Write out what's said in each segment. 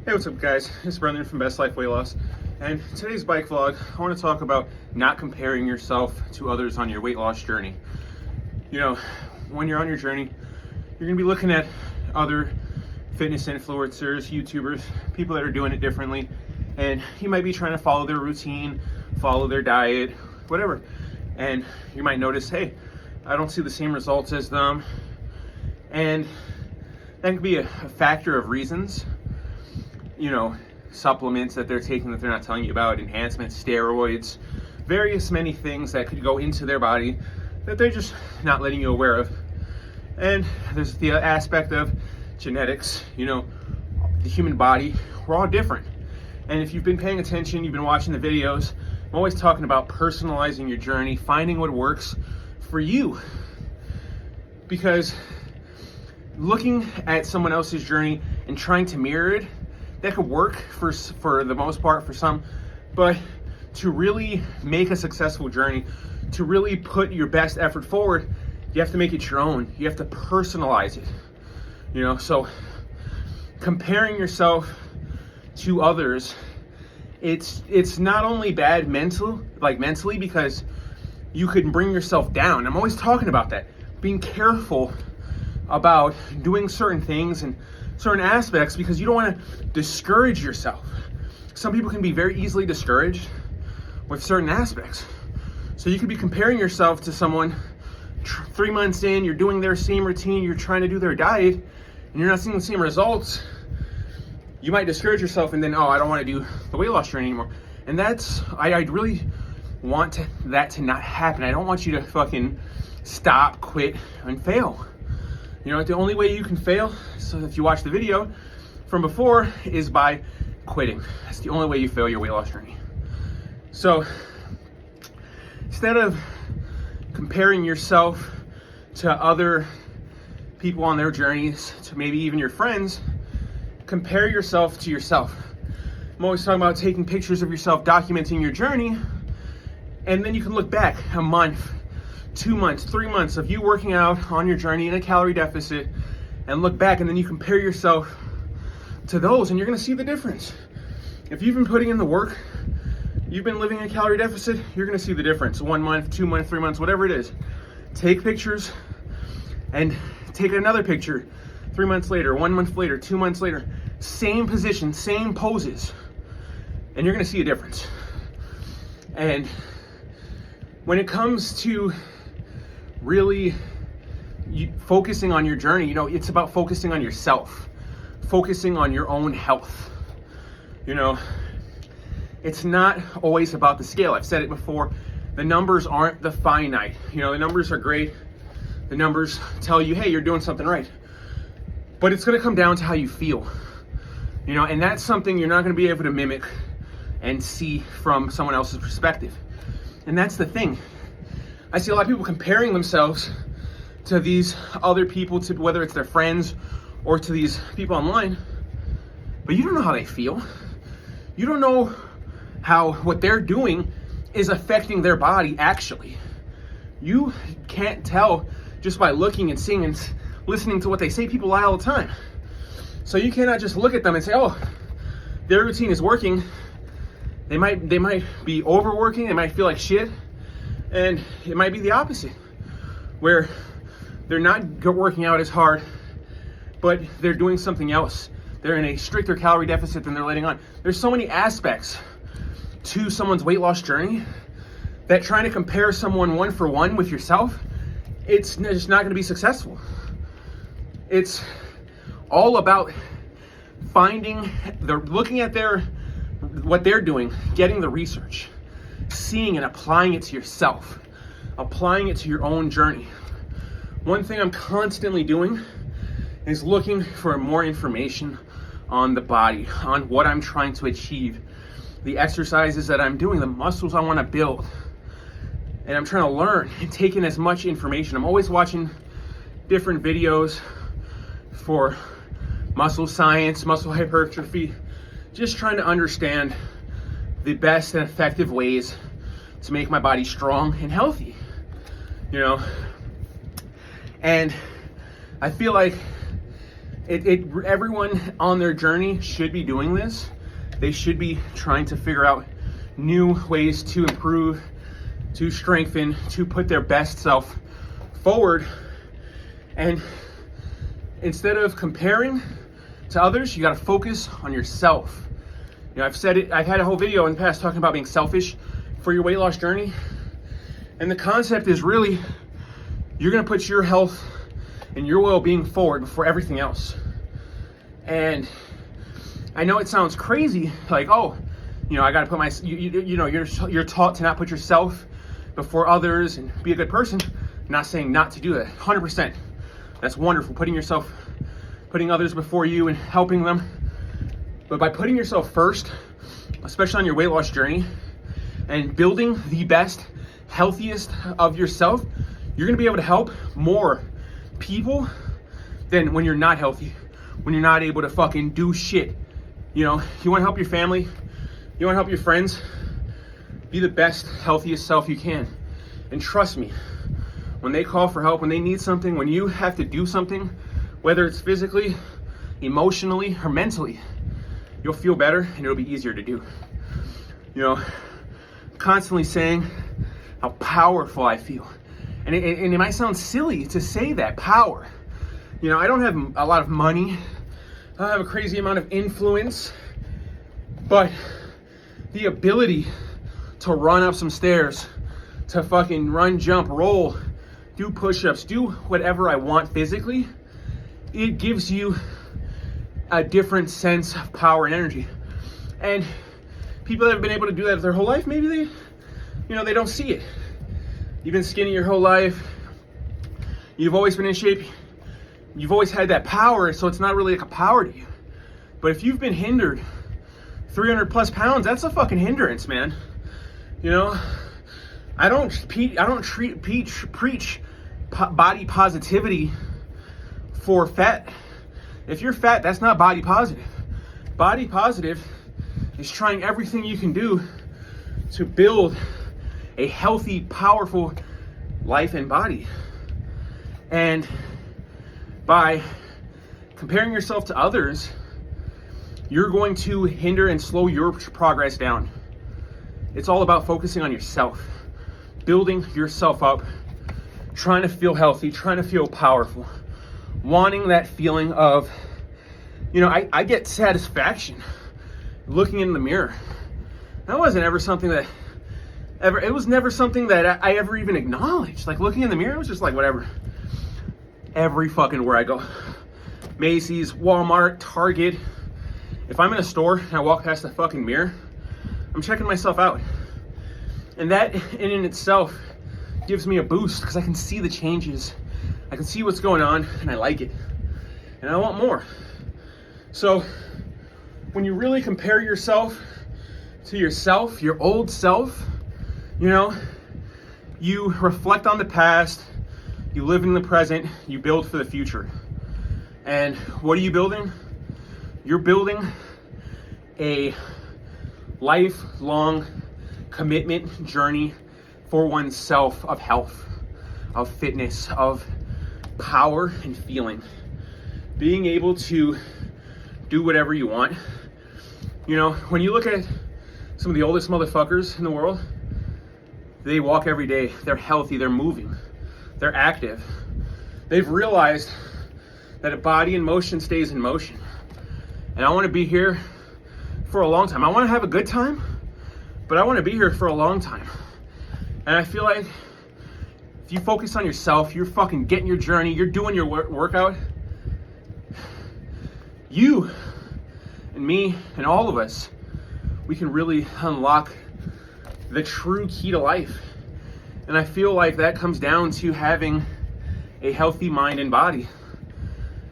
Hey, what's up guys? It's Brendan from Best Life Weight Loss, and today's bike vlog, I want to talk about not comparing yourself to others on your weight loss journey. You know, when you're on your journey, you're going to be looking at other fitness influencers, YouTubers, people that are doing it differently, and you might be trying to follow their routine, follow their diet, whatever, and you might notice, hey, I don't see the same results as them, and that could be a factor of reasons. You know, supplements that they're taking that they're not telling you about, enhancements, steroids, various many things that could go into their body that they're just not letting you aware of. And there's the aspect of genetics. You know, the human body, we're all different. And if you've been paying attention, you've been watching the videos, I'm always talking about personalizing your journey, finding what works for you. Because looking at someone else's journey and trying to mirror it, that could work for the most part for some, but to really make a successful journey, to really put your best effort forward, you have to make it your own. You have to personalize it. You know, so comparing yourself to others, it's not only bad mentally because you could bring yourself down. I'm always talking about that. Being careful about doing certain things and certain aspects because you don't want to discourage yourself. Some people can be very easily discouraged with certain aspects. So you could be comparing yourself to someone 3 months in, you're doing their same routine, you're trying to do their diet, and you're not seeing the same results. You might discourage yourself and then, oh, I don't want to do the weight loss journey anymore. And I really want that to not happen. I don't want you to fucking stop, quit, and fail. You know, the only way you can fail, so if you watch the video from before, is by quitting. That's the only way you fail your weight loss journey. So instead of comparing yourself to other people on their journeys, to maybe even your friends, compare yourself to yourself. I'm always talking about taking pictures of yourself, documenting your journey, and then you can look back a month, 2 months, 3 months of you working out on your journey in a calorie deficit, and look back, and then you compare yourself to those, and you're gonna see the difference. If you've been putting in the work, you've been living in a calorie deficit, you're gonna see the difference. 1 month, 2 months, 3 months, whatever it is. Take pictures and take another picture 3 months later, 1 month later, 2 months later, same position, same poses, and you're gonna see a difference. And when it comes to really focusing on your journey, you know, it's about focusing on yourself, focusing on your own health. You know, it's not always about the scale. I've said it before, the numbers aren't the finite. You know, the numbers are great. The numbers tell you, hey, you're doing something right. But it's gonna come down to how you feel. You know, and that's something you're not gonna be able to mimic and see from someone else's perspective. And that's the thing. I see a lot of people comparing themselves to these other people, to whether it's their friends or to these people online, but you don't know how they feel. You don't know how what they're doing is affecting their body actually. You can't tell just by looking and seeing and listening to what they say. People lie all the time. So you cannot just look at them and say, oh, their routine is working. They might be overworking, they might feel like shit, and it might be the opposite, where they're not working out as hard, but they're doing something else. They're in a stricter calorie deficit than they're letting on. There's so many aspects to someone's weight loss journey that trying to compare someone one for one with yourself, it's just not gonna be successful. It's all about looking at what they're doing, getting the research, seeing and applying it to yourself, applying it to your own journey. One thing I'm constantly doing is looking for more information on the body, on what I'm trying to achieve, the exercises that I'm doing, the muscles I want to build. And I'm trying to learn and take in as much information. I'm always watching different videos for muscle science, muscle hypertrophy, just trying to understand the best and effective ways to make my body strong and healthy, you know. And I feel like Everyone on their journey should be doing this. They should be trying to figure out new ways to improve, to strengthen, to put their best self forward. And instead of comparing to others, you got to focus on yourself. You know, I've said it, I've had a whole video in the past talking about being selfish for your weight loss journey. And the concept is really, you're going to put your health and your well-being forward before everything else. And I know it sounds crazy, like, oh, you know, I got to put my, you know, you're taught to not put yourself before others and be a good person. I'm not saying not to do that, 100%. That's wonderful, putting others before you and helping them. But by putting yourself first, especially on your weight loss journey, and building the best, healthiest of yourself, you're gonna be able to help more people than when you're not healthy, when you're not able to fucking do shit. You know, you wanna help your family, you wanna help your friends, be the best, healthiest self you can. And trust me, when they call for help, when they need something, when you have to do something, whether it's physically, emotionally, or mentally, you'll feel better and it'll be easier to do. You know, constantly saying how powerful I feel. And it might sound silly to say that, power. You know, I don't have a lot of money. I don't have a crazy amount of influence. But the ability to run up some stairs, to fucking run, jump, roll, do push-ups, do whatever I want physically, it gives you a different sense of power and energy. And people that have been able to do that their whole life, maybe they, you know, they don't see it. You've been skinny your whole life. You've always been in shape. You've always had that power, so it's not really like a power to you. But if you've been hindered 300 plus pounds, that's a fucking hindrance, man. You know, I don't preach body positivity for fat. If you're fat, that's not body positive. Body positive is trying everything you can do to build a healthy, powerful life and body. And by comparing yourself to others, you're going to hinder and slow your progress down. It's all about focusing on yourself, building yourself up, trying to feel healthy, trying to feel powerful, wanting that feeling of, you know, I get satisfaction looking in the mirror. That wasn't ever something that it was never something that I ever even acknowledged. Like, looking in the mirror, it was just like, whatever. Every fucking where I go, Macy's, Walmart, Target, if I'm in a store and I walk past the fucking mirror, I'm checking myself out. And that in itself gives me a boost because I can see the changes. I can see what's going on and I like it. And I want more. So when you really compare yourself to yourself, your old self, you know, you reflect on the past, you live in the present, you build for the future. And what are you building? You're building a lifelong commitment journey for oneself of health, of fitness, of power and feeling. Being able to do whatever you want. You know, when you look at some of the oldest motherfuckers in the world, they walk every day, they're healthy, they're moving, they're active. They've realized that a body in motion stays in motion. And I want to be here for a long time. I want to have a good time, but I want to be here for a long time. And I feel like if you focus on yourself, you're fucking getting your journey, you're doing your workout, you and me and all of us, we can really unlock the true key to life. And I feel like that comes down to having a healthy mind and body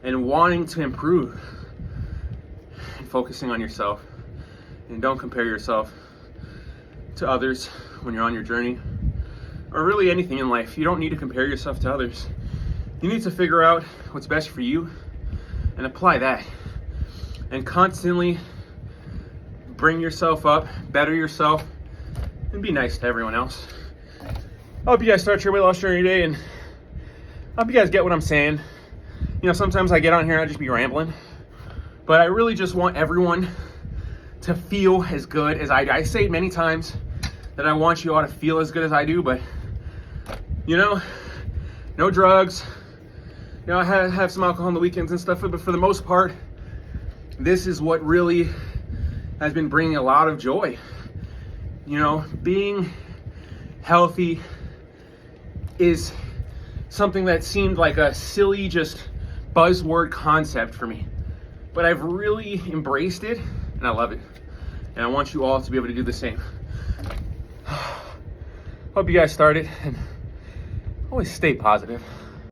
and wanting to improve and focusing on yourself. And don't compare yourself to others when you're on your journey, or really anything in life. You don't need to compare yourself to others. You need to figure out what's best for you and apply that. And constantly bring yourself up, better yourself, and be nice to everyone else. I hope you guys start your weight loss journey today, and I hope you guys get what I'm saying. You know, sometimes I get on here and I just be rambling, but I really just want everyone to feel as good as I do. I say many times that I want you all to feel as good as I do, but you know, no drugs. You know, I have some alcohol on the weekends and stuff, but for the most part, this is what really has been bringing a lot of joy. You know, being healthy is something that seemed like a silly, just buzzword concept for me. But I've really embraced it, and I love it. And I want you all to be able to do the same. Hope you guys started, and always stay positive.